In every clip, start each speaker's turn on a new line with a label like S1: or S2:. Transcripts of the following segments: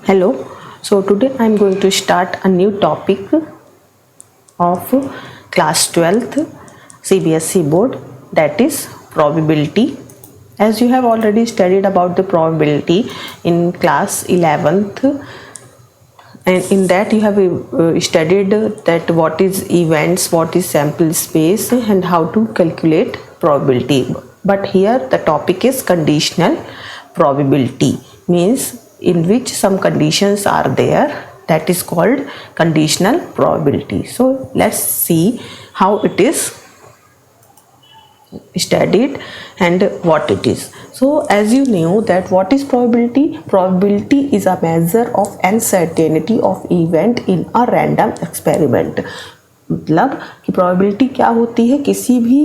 S1: Hello, so today I am going to start a new topic of class 12th CBSE board, that is probability. As you have already studied about the probability in class 11th, and in that you have studied that what is events, what is sample space, and how to calculate probability. But here the topic is conditional probability, means in which some conditions are there, that is called conditional probability. So let's see how it is studied and what it is. So as you know that what is probability? Probability is a measure of uncertainty of event in a random experiment. मतलब कि probability क्या होती है, किसी भी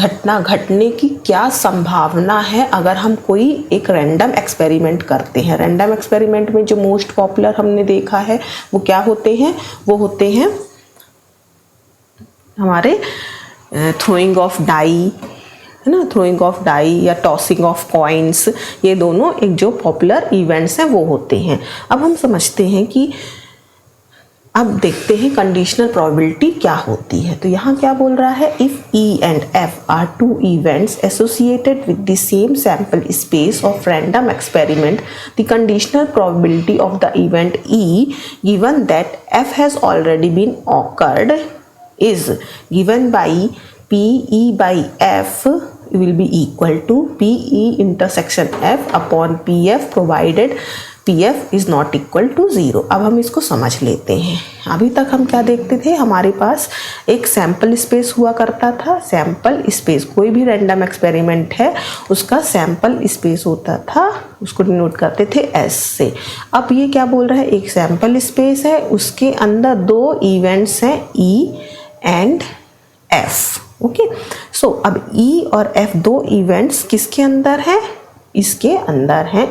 S1: घटना घटने की क्या संभावना है अगर हम कोई एक रैंडम एक्सपेरिमेंट करते हैं। रैंडम एक्सपेरिमेंट में जो मोस्ट पॉपुलर हमने देखा है वो क्या होते हैं, वो होते हैं हमारे थ्रोइंग ऑफ डाई, है ना, थ्रोइंग ऑफ डाई या टॉसिंग ऑफ कॉइन्स, ये दोनों एक जो पॉपुलर इवेंट्स हैं वो होते हैं। अब हम समझते हैं कि अब देखते हैं कंडीशनल प्रोबेबिलिटी क्या होती है। तो यहाँ क्या बोल रहा है, if E and F are two events associated with the same sample space of random experiment, the conditional probability of the event E given that F has already been occurred is given by PE by F will be equal to PE intersection F upon PF provided PF is not equal to 0। अब हम इसको समझ लेते हैं। अभी तक हम क्या देखते थे, हमारे पास एक सैंपल स्पेस हुआ करता था। सैंपल स्पेस, कोई भी रैंडम एक्सपेरिमेंट है उसका सैंपल स्पेस होता था, उसको डिनोट करते थे एस से। अब ये क्या बोल रहा है, एक सैंपल स्पेस है, उसके अंदर दो इवेंट्स हैं ई एंड एफ। ओके, सो अब ई और एफ दो इवेंट्स किसके अंदर है, इसके अंदर है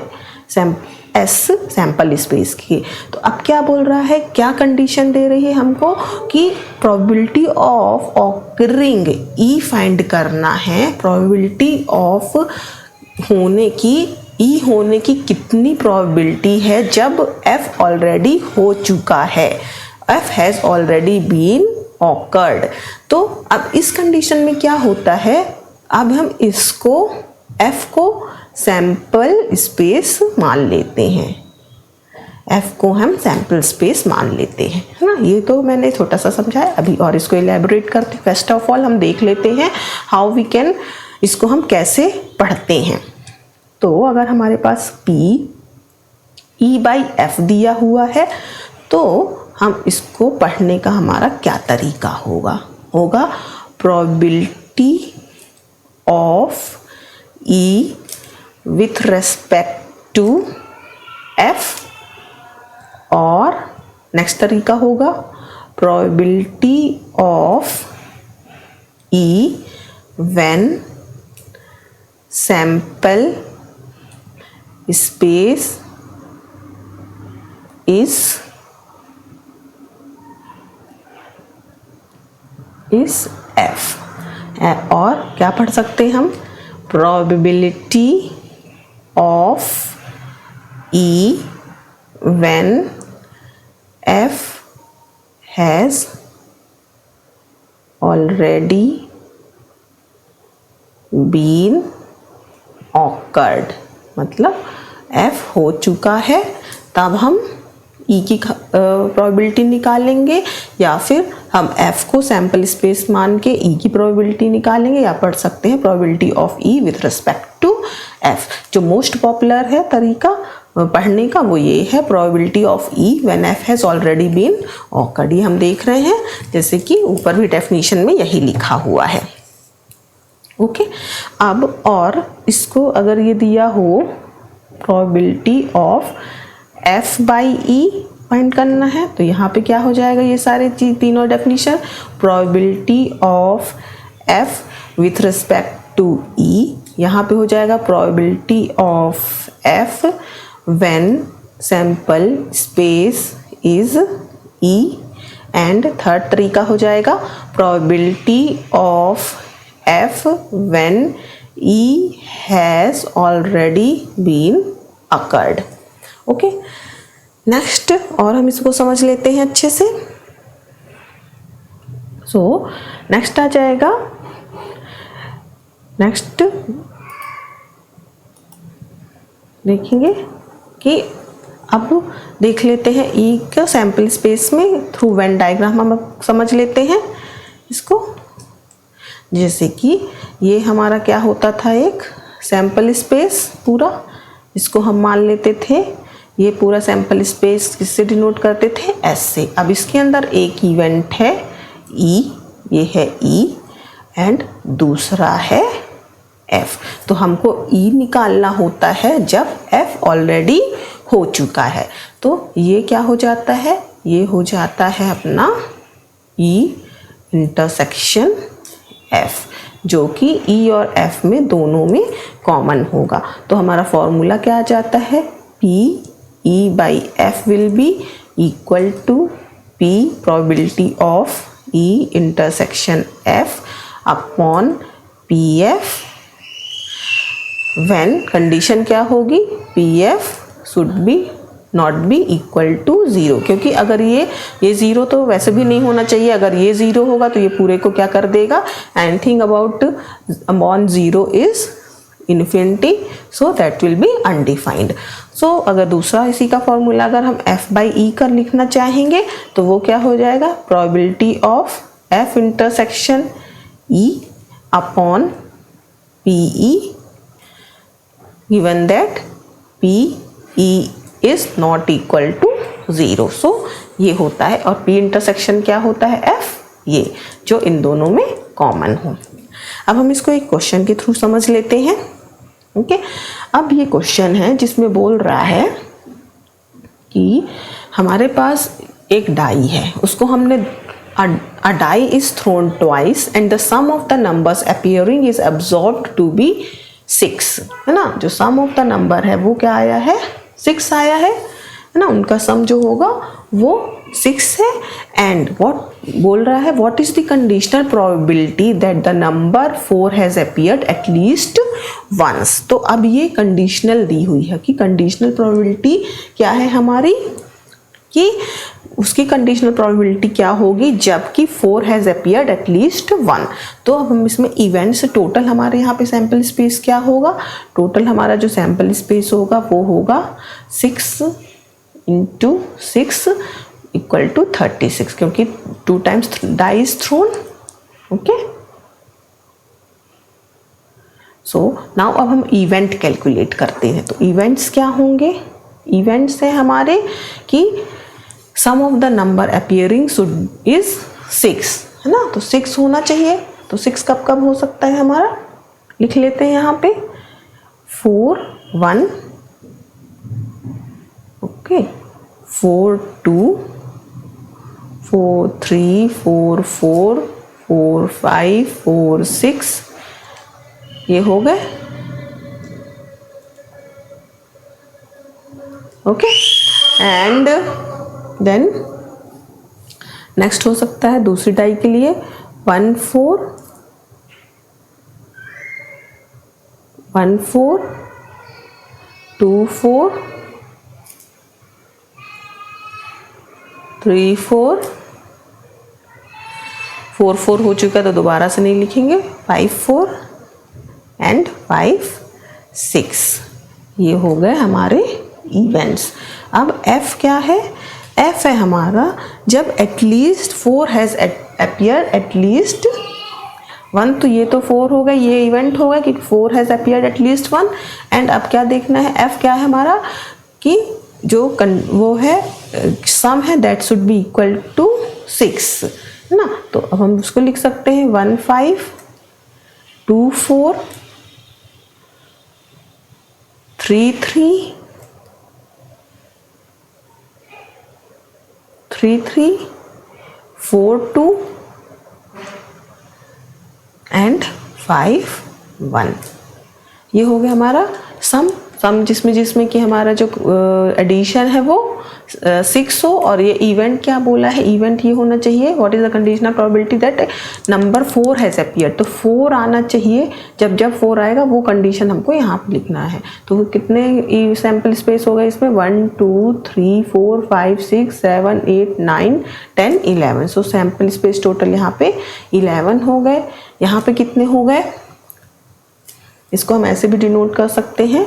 S1: एस सैंपल स्पेस की। तो अब क्या बोल रहा है, क्या कंडीशन दे रही है हमको कि probability of occurring E find करना है। प्रोबेबिलिटी ऑफ होने की, ई होने की कितनी प्रोबेबिलिटी है जब एफ ऑलरेडी हो चुका है, F has already been occurred. तो अब इस कंडीशन में क्या होता है, अब हम इसको एफ को सैंपल स्पेस मान लेते हैं, एफ को हम सैंपल स्पेस मान लेते हैं, है ना। ये तो मैंने छोटा सा समझाया, अभी और इसको एलैबोरेट करते। फर्स्ट ऑफ ऑल हम देख लेते हैं हाउ वी कैन, इसको हम कैसे पढ़ते हैं। तो अगर हमारे पास पी ई बाई एफ दिया हुआ है तो हम इसको पढ़ने का हमारा क्या तरीका होगा probability of E with respect to F, और नेक्स्ट तरीका होगा probability of E when sample space is F. और क्या पढ़ सकते हैं हम, probability of E when F has already been occurred, मतलब एफ हो चुका है तब हम ई की प्रोबेबिलिटी निकालेंगे, या फिर हम एफ को सैंपल स्पेस मान के ई की प्रोबेबिलिटी निकालेंगे, या पढ़ सकते हैं probability of E with respect to F. जो मोस्ट पॉपुलर है तरीका पढ़ने का वो ये है, probability of E when F has already been occurred. ये हम देख रहे हैं जैसे कि ऊपर भी डेफिनेशन में यही लिखा हुआ है। ओके, अब और इसको अगर ये दिया हो probability of F by E find करना है, तो यहाँ पे क्या हो जाएगा, ये सारे चीज तीनों definition, probability of F with respect to E, यहाँ पे हो जाएगा probability of F when sample space is E, and third तरीका हो जाएगा probability of F when E has already been occurred. Okay, next और हम इसको समझ लेते हैं अच्छे से। सो नेक्स्ट आ जाएगा, नेक्स्ट देखेंगे कि अब देख लेते हैं ई का सैंपल स्पेस में थ्रू वेन डायग्राम हम समझ लेते हैं इसको। जैसे कि ये हमारा क्या होता था, एक सैंपल स्पेस पूरा, इसको हम मान लेते थे ये पूरा सैंपल स्पेस किससे डिनोट करते थे, एस से। अब इसके अंदर एक इवेंट है ई, ये है ई, एंड दूसरा है एफ। तो हमको ई निकालना होता है जब एफ ऑलरेडी हो चुका है। तो ये क्या हो जाता है, ये हो जाता है अपना ई इंटरसेक्शन एफ, जो कि ई और एफ में दोनों में कॉमन होगा। तो हमारा फॉर्मूला क्या आ जाता है, P E by F will be equal to P probability of E intersection F upon P F, when condition क्या होगी, P F should be not be equal to 0, क्योंकि अगर ये 0 तो वैसे भी नहीं होना चाहिए। अगर ये 0 होगा तो ये पूरे को क्या कर देगा, anything about upon 0 is infinity, so that will be undefined. So अगर दूसरा इसी का फॉर्मूला अगर हम f बाई ई कर लिखना चाहेंगे तो वो क्या हो जाएगा, probability of f intersection e upon P E, given that P E is not equal to 0। So ये होता है, और p इंटरसेक्शन क्या होता है, f, ये जो इन दोनों में कॉमन हो। अब हम इसको एक क्वेश्चन के थ्रू समझ लेते हैं। ओके, अब ये क्वेश्चन है जिसमें बोल रहा है कि हमारे पास एक डाई है, उसको हमने a die is thrown twice and the sum of the numbers appearing is observed to be 6, है ना। जो sum of the number है वो क्या आया है, 6 आया है ना। उनका सम जो होगा वो 6 है। एंड व्हाट बोल रहा है, what is the conditional probability that the number 4 has appeared at least once. तो अब ये कंडीशनल दी हुई है कि कंडीशनल प्रोबेबिलिटी क्या है हमारी, कि उसकी कंडीशनल प्रोबेबिलिटी क्या होगी जबकि 4 हैज अपीयर्ड एट लीस्ट 1। तो अब हम इसमें इवेंट्स टोटल हमारे यहाँ पे सैंपल स्पेस क्या होगा, टोटल हमारा जो सैंपल स्पेस होगा वो होगा 6 इंटू 6 इक्वल टू 36, क्योंकि 2 times die is thrown. Okay, so now अब हम इवेंट कैलकुलेट करते हैं। तो इवेंट्स क्या होंगे, इवेंट्स है हमारे कि sum of the number appearing should is 6, है ना। तो 6 होना चाहिए। तो 6 कब कब हो सकता है हमारा, लिख लेते हैं यहाँ पे 4 1, ओके, 4 2, 4 3, 4 4, 4 5, 4 6, ये हो गए। ओके, एंड देन नेक्स्ट हो सकता है दूसरी डाई के लिए 1 4 1 4, 2 4, 3 4, 4 4 हो चुका है तो दोबारा से नहीं लिखेंगे, 5 4 एंड 5 6, ये हो गए हमारे इवेंट्स। अब f क्या है, f है हमारा जब एटलीस्ट 4 हैज अपीयर एटलीस्ट 1। तो ये तो 4 हो गया, ये इवेंट होगा कि 4 हैज अपीयर्ड एटलीस्ट 1। एंड अब क्या देखना है, f क्या है हमारा कि जो वो है सम है that should be equal to 6, है ना। तो अब हम उसको लिख सकते हैं 1 5, 2 4, 3 3, 3 3, 4 2 एंड 5 1। ये हो गया हमारा सम सम जिसमें कि हमारा जो एडिशन है वो 6 हो और ये इवेंट क्या बोला है, इवेंट ये होना चाहिए what is the conditional probability that number 4 has appeared, तो 4 आना चाहिए। जब 4 आएगा वो कंडीशन हमको यहाँ पे लिखना है। तो कितने सैम्पल स्पेस हो गए इसमें 1 2 3 4 5 6 7 8 9 10 11। सो सैम्पल स्पेस टोटल यहाँ पे 11 हो गए। यहाँ पे कितने हो गए, इसको हम ऐसे भी डिनोट कर सकते हैं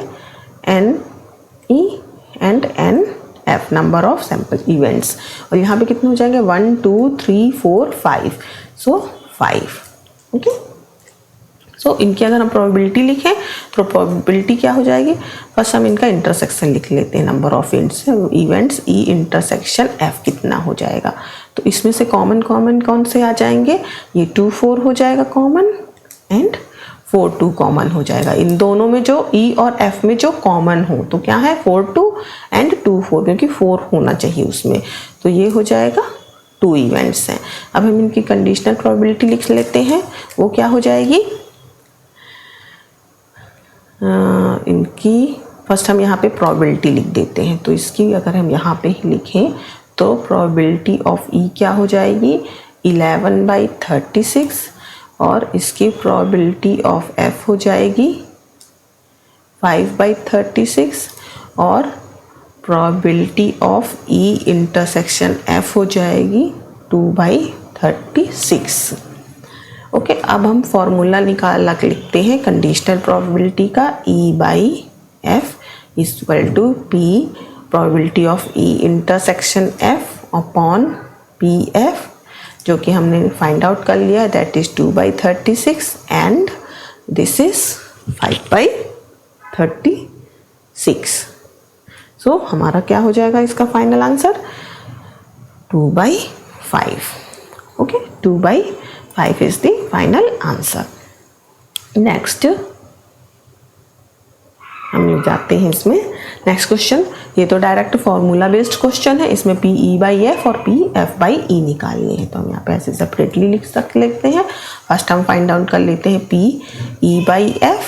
S1: NE and NF number of sample events. और यहाँ पे कितने हो जाएंगे 1 2 3 4 5, सो 5। ओके, सो इनकी अगर हम प्रोबेबिलिटी लिखें तो प्रोबेबिलिटी क्या हो जाएगी, फर्स्ट हम इनका इंटरसेक्शन लिख लेते हैं, number of events E intersection F कितना हो जाएगा। तो इसमें से कॉमन कौन से आ जाएंगे, ये 2 4 हो जाएगा कॉमन एंड 4 2 कॉमन हो जाएगा। इन दोनों में जो E और F में जो कॉमन हो तो क्या है 4 2 एंड 2 4, क्योंकि 4 होना चाहिए उसमें, तो ये हो जाएगा 2 इवेंट्स हैं। अब हम इनकी कंडीशनल प्रोबेबिलिटी लिख लेते हैं, वो क्या हो जाएगी, इनकी फर्स्ट हम यहाँ पे प्रोबेबिलिटी लिख देते हैं। तो इसकी अगर हम यहाँ पे ही लिखें तो प्रोबेबिलिटी ऑफ E क्या हो जाएगी 11/36 और इसकी प्रोबेबिलिटी ऑफ F हो जाएगी 5/36 और probability of E intersection F हो जाएगी 2/36। ओके, अब हम फॉर्मूला लिखते हैं कंडीशनल प्रोबेबिलिटी का, E/F equal to P probability of E intersection F upon PF, जो कि हमने फाइंड आउट कर लिया, that is 2/36 and this is 5/36। So हमारा क्या हो जाएगा इसका final answer 2/5। Okay, 2/5 is the final answer. Next हम लोग जाते हैं इसमें नेक्स्ट क्वेश्चन। ये तो डायरेक्ट फॉर्मूला बेस्ड क्वेश्चन है, इसमें PE/F और PF/E निकालने हैं, तो हम यहाँ पे ऐसे सेपरेटली लेते हैं। फर्स्ट हम फाइंड आउट कर लेते हैं PE/F।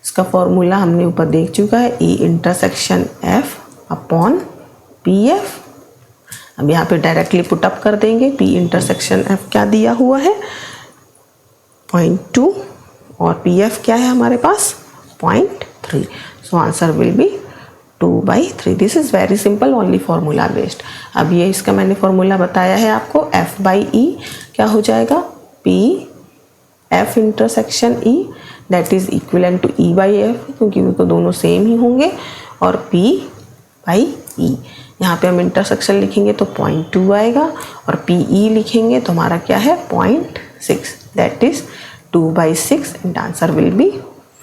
S1: इसका फॉर्मूला हमने ऊपर देख चुका है, E intersection F upon PF। अब यहाँ पे डायरेक्टली पुटअप कर देंगे, P इंटरसेक्शन F क्या दिया हुआ है 0.2 और PF क्या है हमारे पास 0.3। So answer will be 2/3। This is very simple, only formula based. अब ये इसका मैंने फॉर्मूला बताया है आपको, F/E क्या हो जाएगा PF intersection E that is equivalent to E/F, क्योंकि वो तो दोनों सेम ही होंगे, और P/E। यहाँ पे हम इंटरसेक्शन लिखेंगे तो 0.2 आएगा और PE लिखेंगे तो हमारा क्या है 0.6, that is 2/6 and answer will be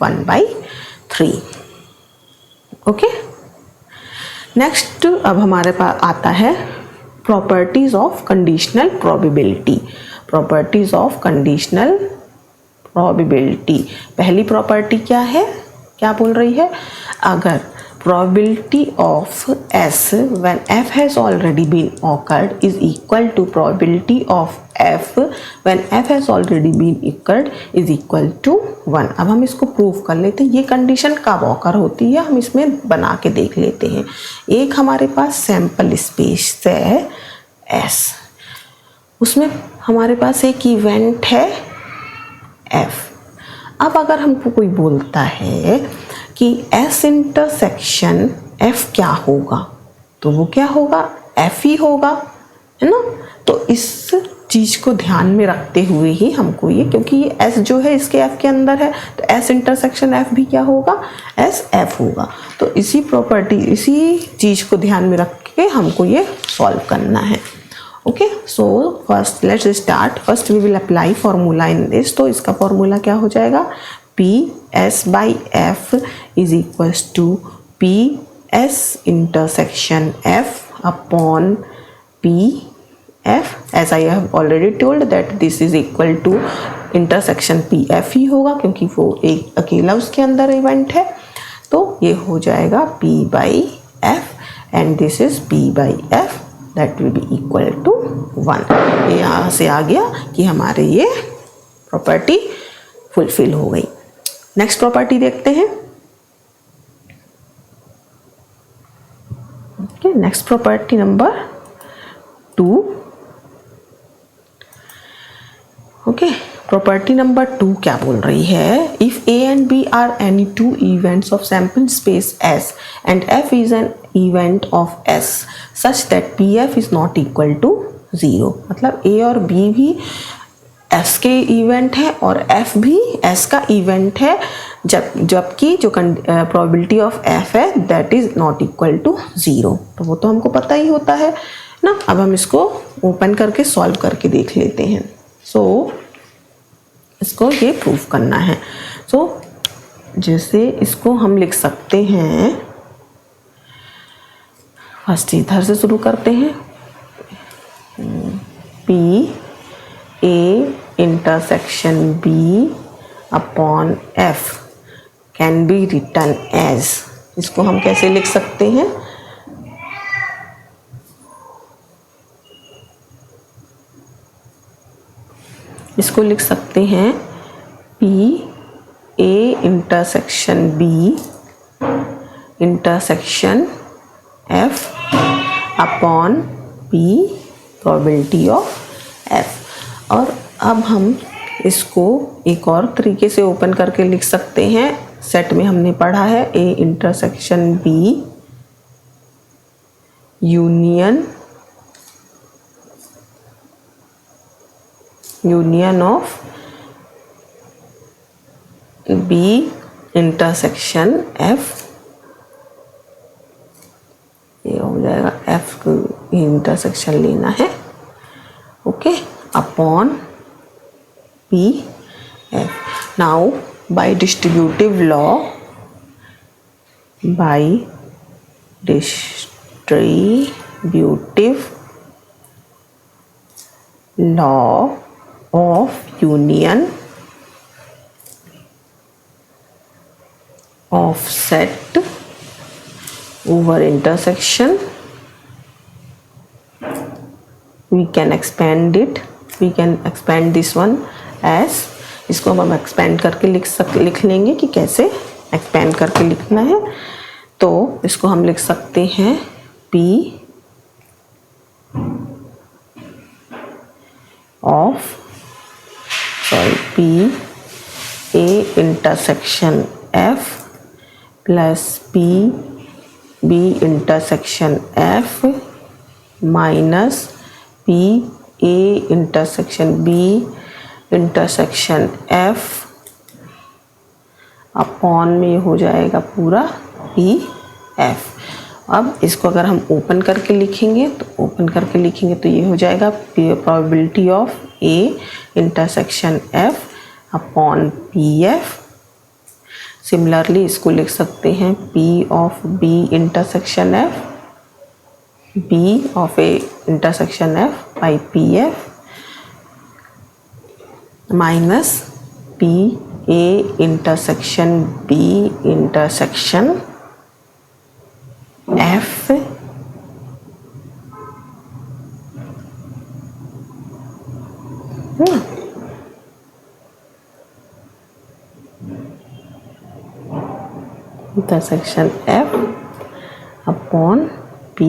S1: 1/3। Okay, next अब हमारे पास आता है properties of conditional probability. Properties of conditional probability, पहली प्रॉपर्टी क्या है, क्या बोल रही है, अगर probability of S when F has already been occurred is equal to probability of F when F has already been occurred is equal to 1। अब हम इसको प्रूव कर लेते हैं, ये कंडीशन कब ऑकर होती है हम इसमें बना के देख लेते हैं। एक हमारे पास सैम्पल स्पेस है S, उसमें हमारे पास एक इवेंट है F। अब अगर हमको कोई बोलता है कि S इंटरसेक्शन F क्या होगा, तो वो क्या होगा F ही होगा, है ना। तो इस चीज़ को ध्यान में रखते हुए ही हमको ये, क्योंकि ये S जो है इसके F के अंदर है, तो S इंटरसेक्शन F भी क्या होगा SF होगा। तो इसी प्रॉपर्टी, इसी चीज़ को ध्यान में रख के हमको ये सॉल्व करना है। Okay, so first let's start. First we will apply formula in this. तो इसका फॉर्मूला क्या हो जाएगा PS/F is equals to PS intersection F upon PF। As I have already told that this is equal to intersection PF ही होगा, क्योंकि वो एक अकेला उसके अंदर इवेंट है। तो ये हो जाएगा P/F and this is P/F that will be equal to 1। ये यहाँ से आ गया कि हमारे ये प्रॉपर्टी फुलफिल हो गई। नेक्स्ट प्रॉपर्टी देखते हैं। Okay, next property number 2. Okay, property number 2 क्या बोल रही है? If A and B are any two events of sample space S and F is an event of S such that PF is not equal to 0. मतलब A और B भी S के event है और F भी S का event है, जबकि जो प्रोबेबिलिटी ऑफ F है that is not equal to 0. तो वो तो हमको पता ही होता है ना. अब हम इसको ओपन करके सॉल्व करके देख लेते हैं. इसको ये प्रूफ करना है. जैसे इसको हम लिख सकते हैं, फर्स्ट इधर से शुरू करते हैं. P A intersection B upon F can be written as, इसको हम कैसे लिख सकते हैं? इसको लिख सकते हैं P A intersection B intersection F upon P probability of F. और अब हम इसको एक और तरीके से ओपन करके लिख सकते हैं. सेट में हमने पढ़ा है A intersection B union of B intersection F. ये हो जाएगा F को इंटरसेक्शन लेना है. Okay, upon P F. Now by distributive law of union of set over intersection, we can expand this one as, इसको हम एक्सपेंड करके लिख लेंगे कि कैसे एक्सपेंड करके लिखना है. तो इसको हम लिख सकते हैं P A intersection F plus P B intersection F minus P A intersection B intersection F upon में हो जाएगा पूरा P F. अब इसको अगर हम ओपन करके लिखेंगे तो ये हो जाएगा probability of A intersection F upon P F. Similarly इसको लिख सकते हैं P of B intersection F, B of A intersection F by P F minus P A intersection B intersection F intersection F upon P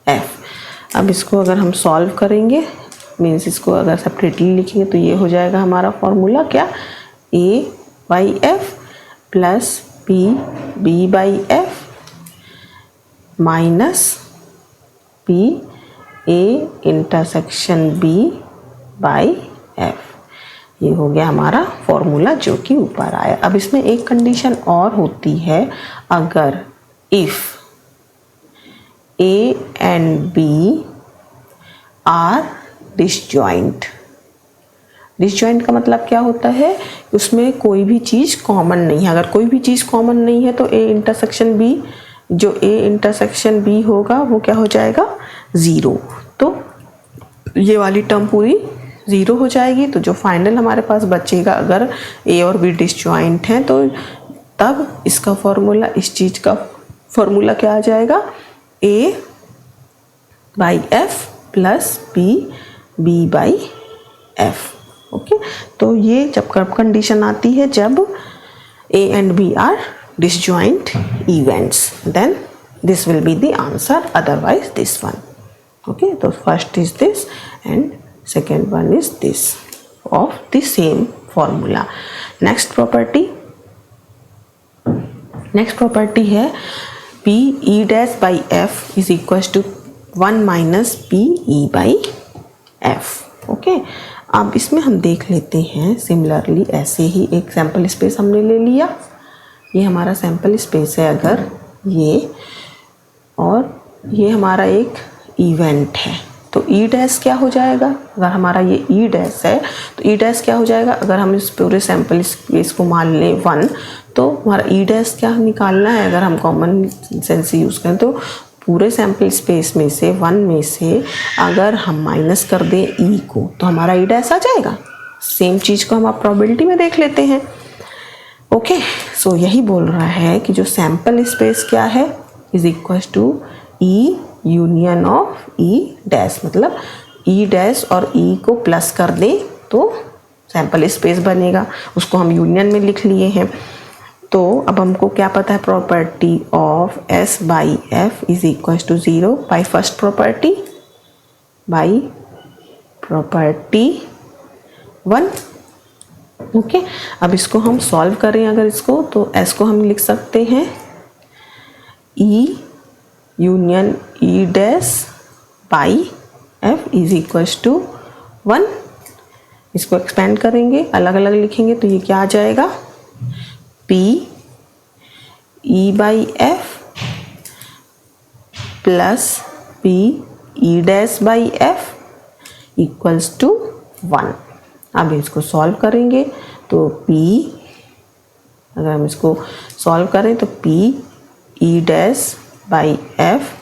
S1: F. अब इसको अगर हम solve करेंगे, means इसको अगर सेपरेटली लिखेंगे तो ये हो जाएगा हमारा फॉर्मूला क्या, A by F plus P B by F minus P A intersection B by F. ये हो गया हमारा फॉर्मूला जो कि ऊपर आया. अब इसमें एक कंडीशन और होती है, अगर if A and B are disjoint. Disjoint का मतलब क्या होता है, उसमें कोई भी चीज़ कॉमन नहीं है. अगर कोई भी चीज़ कॉमन नहीं है तो A इंटरसेक्शन B, जो A इंटरसेक्शन B होगा वो क्या हो जाएगा, 0. तो ये वाली टर्म पूरी 0 हो जाएगी. तो जो फाइनल हमारे पास बचेगा, अगर A और B डिसजॉइंट हैं तो तब इसका फॉर्मूला, इस चीज़ का फॉर्मूला क्या आ जाएगा, A by F plus B by F. Okay, तो ये जब कंडीशन आती है जब A and B are disjoint events, then this will be the answer, otherwise this one. Okay, so first is this and second one is this of the same formula. Next property है P E dash by F is equals to 1 minus P E by F. Okay, अब इसमें हम देख लेते हैं similarly ऐसे ही एक sample space हमने ले लिया, ये हमारा सैम्पल स्पेस है अगर ये, और ये हमारा एक इवेंट है, तो ई डैश क्या हो जाएगा, अगर हमारा ये ई डैश है तो ई डैश क्या हो जाएगा, अगर हम इस पूरे सैम्पल स्पेस को मान लें 1 तो हमारा ई डैश क्या निकालना है, अगर हम कॉमन सेंस यूज़ करें तो पूरे सैम्पल स्पेस में से 1 में से अगर हम माइनस कर दें ई को तो हमारा ई डैश आ जाएगा। सेम चीज़ को हम आप प्रोबेबिलिटी में देख लेते हैं। ओके, सो यही बोल रहा है कि जो सैम्पल स्पेस क्या है is equal to E union of E dash, मतलब ई डैश और ई को प्लस कर दें तो सैम्पल स्पेस बनेगा, उसको हम यूनियन में लिख लिए हैं। तो अब हमको क्या पता है, property of S by F is equal to 0 by first property by property 1। Okay, अब इसको हम सॉल्व करें अगर इसको, तो एस को हम लिख सकते हैं E union E dash by F is equals to 1। इसको एक्सपेंड करेंगे, अलग अलग लिखेंगे तो ये क्या आ जाएगा, P E by F plus P E dash by F equals to 1। अब इसको सॉल्व करेंगे तो P, अगर हम इसको सॉल्व करें तो P E dash by F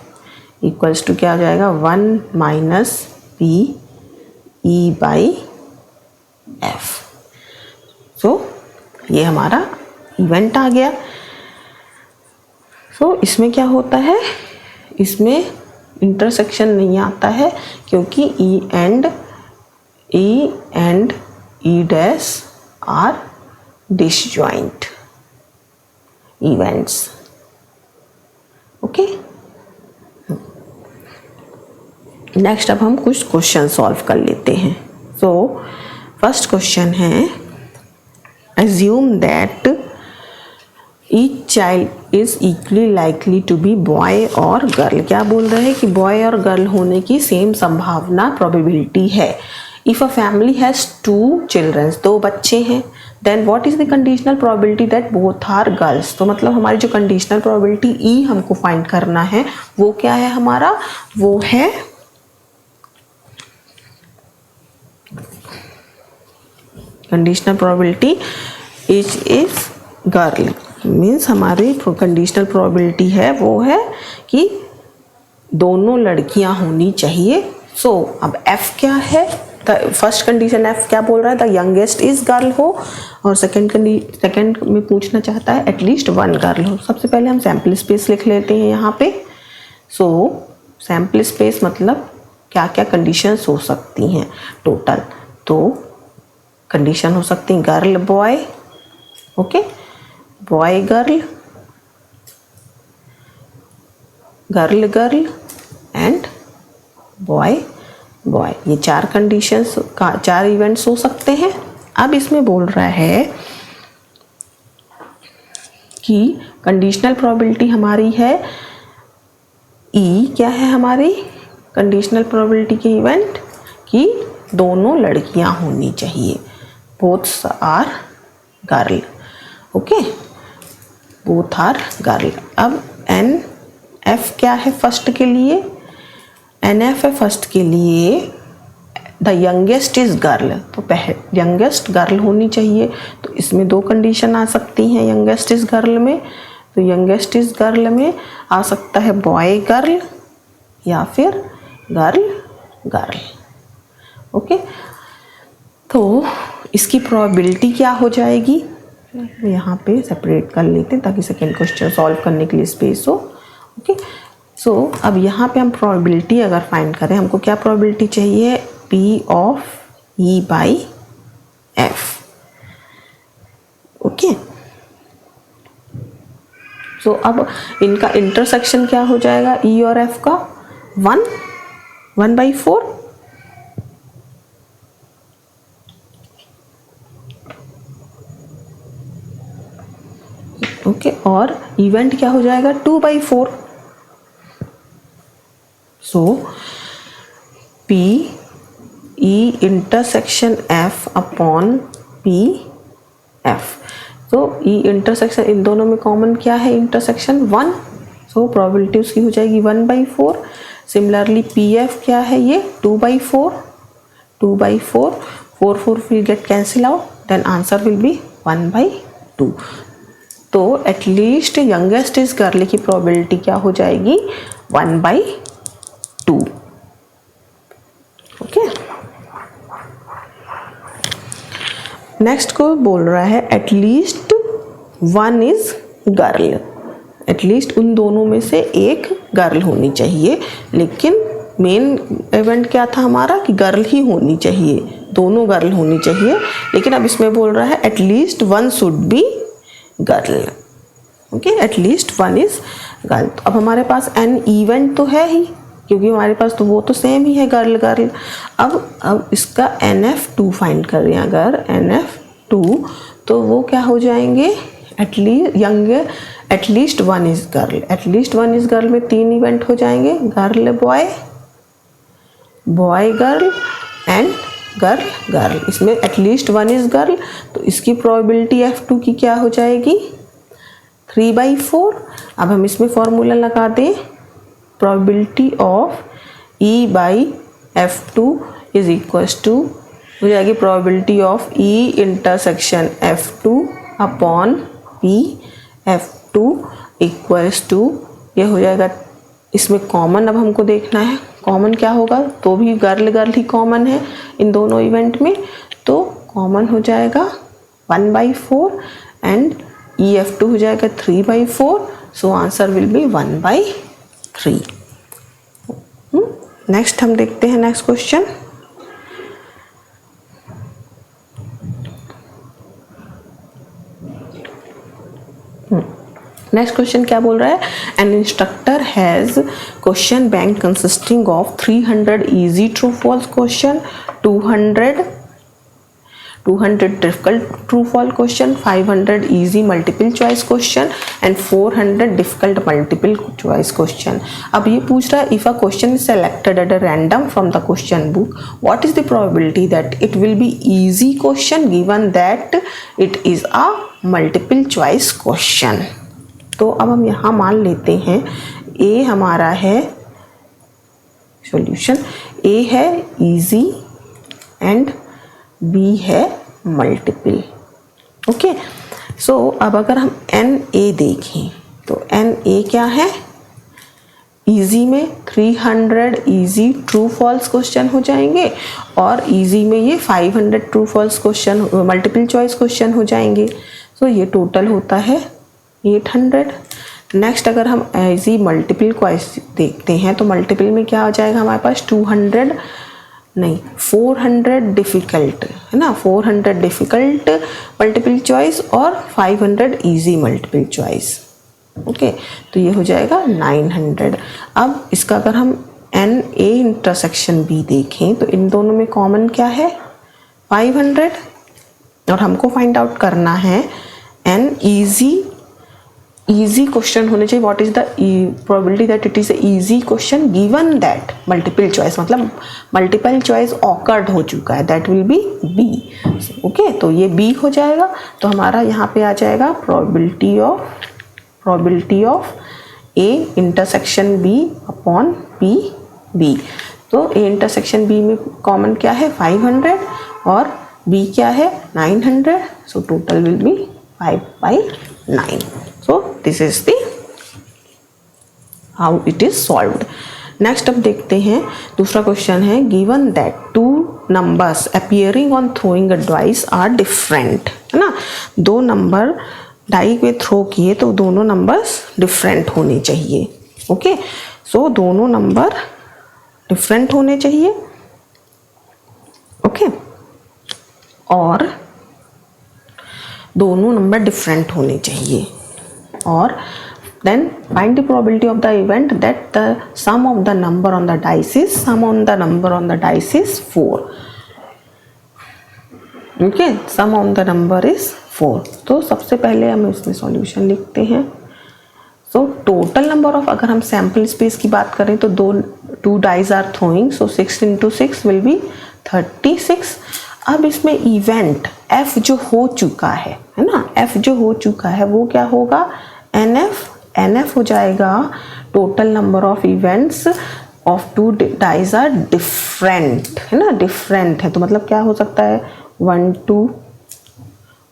S1: equals to क्या हो जाएगा, 1 minus P E by F. So ये हमारा इवेंट आ गया। सो इसमें क्या होता है, इसमें इंटरसेक्शन नहीं आता है क्योंकि E and E dash are disjoint events. Okay, next अब हम कुछ क्वेश्चन सॉल्व कर लेते हैं। सो फर्स्ट क्वेश्चन है, assume that each child is equally likely to be boy और girl। क्या बोल रहे हैं कि बॉय और गर्ल होने की सेम संभावना प्रोबेबिलिटी है। If a family has 2 children, 2 बच्चे हैं, then what is the conditional probability that both are girls. तो मतलब हमारी जो कंडीशनल प्रोबेबिलिटी ई हमको फाइंड करना है वो क्या है हमारा, वो है conditional probability is girl, means हमारी कंडीशनल प्रोबेबिलिटी है वो है कि दोनों लड़कियां होनी चाहिए। सो अब एफ क्या है, फर्स्ट कंडीशन एफ क्या बोल रहा है, द यंगेस्ट इज गर्ल हो, और सेकंड में पूछना चाहता है एटलीस्ट 1 गर्ल हो। सबसे पहले हम सैम्पल स्पेस लिख लेते हैं यहाँ पे। सो सैम्पल स्पेस मतलब क्या क्या कंडीशंस हो सकती हैं टोटल, तो कंडीशन हो सकती है girl boy, okay, boy girl, girl girl and boy boy, ये 4 कंडीशंस का 4 इवेंट्स हो सकते हैं। अब इसमें बोल रहा है कि कंडीशनल प्रोबेबिलिटी हमारी है ई, क्या है हमारी कंडीशनल प्रोबेबिलिटी की इवेंट कि दोनों लड़कियां होनी चाहिए, both are girl, okay, both are girl. अब एन एफ क्या है फर्स्ट के लिए, एन एफ है फर्स्ट के लिए द यंगेस्ट इज गर्ल, तो पहले यंगेस्ट गर्ल होनी चाहिए। तो इसमें 2 कंडीशन आ सकती हैं यंगेस्ट इज गर्ल में, तो यंगेस्ट इज गर्ल में आ सकता है बॉय गर्ल या फिर गर्ल गर्ल, ओके। तो इसकी प्रोबेबिलिटी क्या हो जाएगी, यहाँ पे सेपरेट कर लेते हैं ताकि सेकेंड क्वेश्चन सॉल्व करने के लिए स्पेस हो, ओके। सो अब यहाँ पे हम प्रोबेबिलिटी अगर फाइंड करें, हमको क्या प्रोबेबिलिटी चाहिए, P of E by F, okay. So अब इनका इंटरसेक्शन क्या हो जाएगा, ई और एफ का 1/4, ओके, और इवेंट क्या हो जाएगा 2/4। So P E intersection F upon P F. तो ई इंटरसेक्शन इन दोनों में कॉमन क्या है, इंटरसेक्शन 1, सो प्रोबेबिलिटी उसकी हो जाएगी 1/4। सिमिलरली पी एफ क्या है, ये 2/4, 4 will get cancel out, then answer will be 1/2। तो एटलीस्ट यंगेस्ट इज गर्ल की प्रोबेबिलिटी क्या हो जाएगी 1/2। ओके, नेक्स्ट को बोल रहा है एटलीस्ट 1 इज गर्ल, एटलीस्ट उन दोनों में से एक गर्ल होनी चाहिए। लेकिन मेन इवेंट क्या था हमारा कि गर्ल ही होनी चाहिए, दोनों गर्ल होनी चाहिए। लेकिन अब इसमें बोल रहा है at least 1 should be girl. Okay, at least 1 is girl. तो अब हमारे पास एन इवेंट तो है ही, क्योंकि हमारे पास तो वो तो सेम ही है गर्ल गर्ल। अब इसका NF2 फाइंड कर रहे हैं, अगर NF2 तो वो क्या हो जाएंगे, at least 1 is girl. At least 1 is girl में 3 इवेंट हो जाएंगे, girl boy, boy girl and girl girl. इसमें एटलीस्ट 1 इज गर्ल, तो इसकी प्रोबेबिलिटी F2 की क्या हो जाएगी 3/4। अब हम इसमें फॉर्मूला लगा दें, probability of E/F2 is equals to हो जाएगी probability of E intersection F2 upon P F2 equals to, ये हो जाएगा, इसमें कॉमन अब हमको देखना है कॉमन क्या होगा, तो भी गर्ल गर्ल ही कॉमन है इन दोनों इवेंट में, तो कॉमन हो जाएगा 1/4 एंड EF2 हो जाएगा 3/4। So answer will be 1/3। Next हम देखते हैं नेक्स्ट क्वेश्चन। नेक्स्ट क्वेश्चन क्या बोल रहा है, an instructor has question bank consisting of 300 easy true false question, 200 difficult true false question, 500 easy multiple choice question and 400 difficult multiple choice question. अब ये पूछ रहा है if a question is selected at a random from the question book, what is the probability that it will be easy question given that it is a multiple choice question. तो अब हम यहाँ मान लेते हैं ए हमारा है सॉल्यूशन, ए है इजी एंड बी है मल्टीपल। ओके, सो अब अगर हम एन ए देखें तो एन ए क्या है, इजी में 300 इजी ट्रू फॉल्स क्वेश्चन हो जाएंगे और इजी में ये 500 true false question multiple choice question हो जाएंगे। सो ये टोटल होता है 800। नेक्स्ट अगर हम इजी मल्टीपल चॉइस देखते हैं तो मल्टीपल में क्या आ जाएगा हमारे पास 400 डिफ़िकल्ट है ना, 400 डिफ़िकल्ट मल्टीपल चॉइस और 500 इजी मल्टीपल चॉइस। ओके, तो ये हो जाएगा 900। अब इसका अगर हम एन ए इंटरसेक्शन बी देखें तो इन दोनों में कॉमन क्या है 500, और हमको फाइंड आउट करना है एन इजी क्वेश्चन होने चाहिए, what is the probability that it is easy question given that multiple choice, मतलब मल्टीपल चॉइस ऑकर्ड हो चुका है, that will be B. Okay, तो ये बी हो जाएगा। तो हमारा यहाँ पे आ जाएगा probability of A intersection B upon P B. तो ए इंटरसेक्शन बी में कॉमन क्या है 500 और बी क्या है 900, so total will be 5/9। So this is the how it is solved. Next अब देखते हैं दूसरा क्वेश्चन है given that 2 numbers appearing on throwing a dice are different, है ना, 2 नंबर डाई पे थ्रो किए तो दोनों नंबर्स डिफरेंट होने चाहिए। ओके, सो दोनों नंबर डिफरेंट होने चाहिए। ओके, और दोनों नंबर डिफरेंट होने चाहिए और then find the probability of the event that the sum of the number on the dice is 4. Okay, sum on the number is 4। तो सबसे पहले हम इसमें सॉल्यूशन लिखते हैं। सो टोटल नंबर ऑफ, अगर हम सैम्पल स्पेस की बात करें तो 2 dies are throwing, so 6 × 6 will be 36। अब इसमें इवेंट एफ जो हो चुका है ना, एफ जो हो चुका है वो क्या होगा, एनएफ हो जाएगा total number of events of 2 dies are different, है ना, डिफरेंट है। तो मतलब क्या हो सकता है, 1 2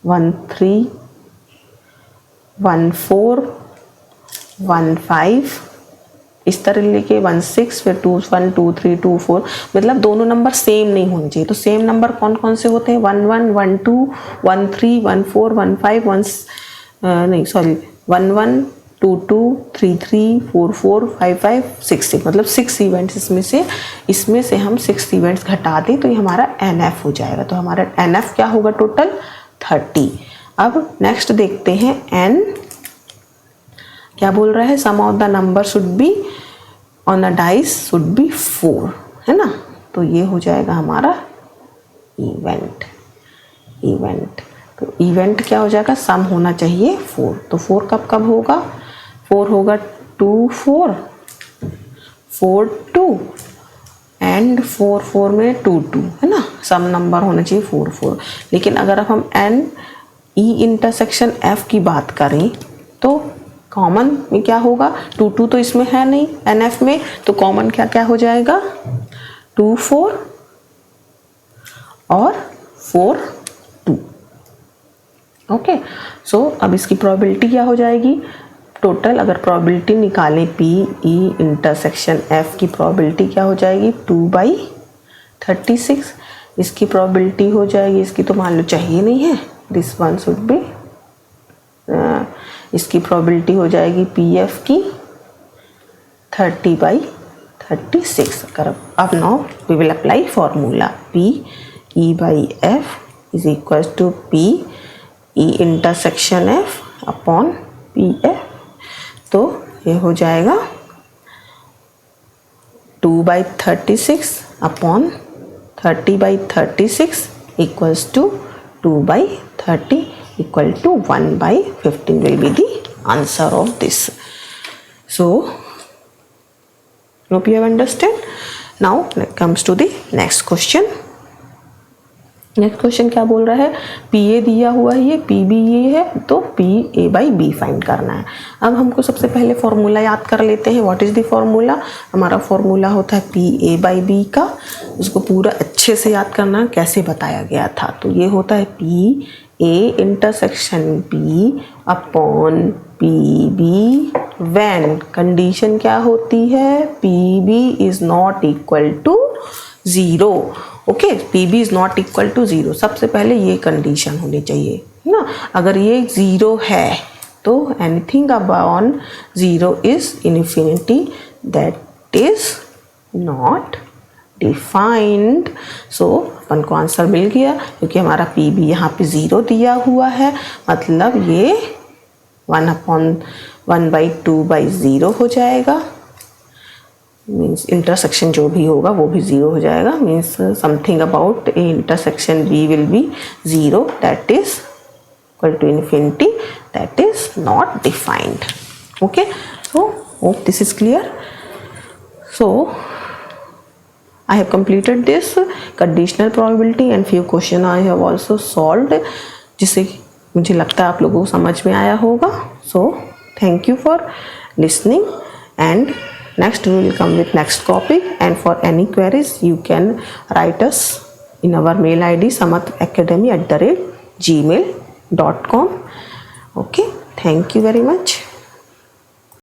S1: 1 3 1 4 1 5, इस तरह लेके 1 6, फिर 2 1 2 3 2 4, मतलब दोनों नंबर सेम नहीं होने चाहिए। तो सेम नंबर कौन कौन से होते हैं, 1 1 1 2 1 3 1 4 1 5 1 1 2 2 3 3 4 4 5 5 6 6, मतलब 6 इवेंट्स इसमें से हम 6 इवेंट्स घटा दें तो ये हमारा एनएफ हो जाएगा। तो हमारा एनएफ क्या होगा, टोटल 30। अब नेक्स्ट देखते हैं, एन क्या बोल रहा है, sum of the number should be on the dice should be 4, है ना। तो ये हो जाएगा हमारा इवेंट। तो इवेंट क्या हो जाएगा, सम होना चाहिए 4। तो 4 कब होगा, 4 होगा 2 4 4 2 एंड 4 4 में 2 2, है ना। सम नंबर होना चाहिए 4 4। लेकिन अगर हम एन ई इंटरसेक्शन एफ की बात करें तो कॉमन में क्या होगा, 2 2 तो इसमें है नहीं एन एफ में, तो कॉमन क्या हो जाएगा, 2 4 और 4 2। ओके, सो अब इसकी प्रोबेबिलिटी क्या हो जाएगी, टोटल अगर प्रोबेबिलिटी निकालें पी ई इंटरसेक्शन एफ की प्रोबेबिलिटी क्या हो जाएगी, 2/36। इसकी प्रोबेबिलिटी हो जाएगी, इसकी तो मान लो चाहिए नहीं है, दिस वन शुड बी, इसकी प्रोबेबिलिटी हो जाएगी पी एफ की 30/36। अब now we will apply formula, P E by F is equal to P E intersection F upon P F. तो ये हो जाएगा 2/36 upon 30/36 equals to 2/30 equal to 1/15 will be the answer of this. So hope you have understood. Now it comes to the next question. Next question क्या बोल रहा है, P ए दिया हुआ है, ये पी बी ये है, तो P A by B find करना है। अब हमको सबसे पहले फॉर्मूला याद कर लेते हैं। व्हाट इज़ द फॉर्मूला, हमारा फॉर्मूला होता है पी ए बाई बी का। उसको पूरा अच्छे से याद करना, कैसे बताया गया था। तो ये होता है P A intersection B upon P B when condition क्या होती है, P B is not equal to 0। Okay, P B is not equal to 0, सबसे पहले ये कंडीशन होनी चाहिए, है ना। अगर ये 0 है तो anything upon 0 is infinity, that is not defined. So अपन को आंसर मिल गया, क्योंकि हमारा पी बी यहाँ पे 0 दिया हुआ है, मतलब ये 1/2/0 हो जाएगा। मीन्स इंटरसेक्शन जो भी होगा वो भी 0 हो जाएगा। Means something about A intersection B will be 0, that is equal to infinity, that is not defined. Okay, so hope this is clear. So I have completed this conditional probability and few question I have also solved, जिससे मुझे लगता है आप लोगों को समझ में आया होगा। So thank you for listening, and next we will come with next topic, and for any queries you can write us in our mail ID samatacademy@gmail.com. Okay, thank you very much.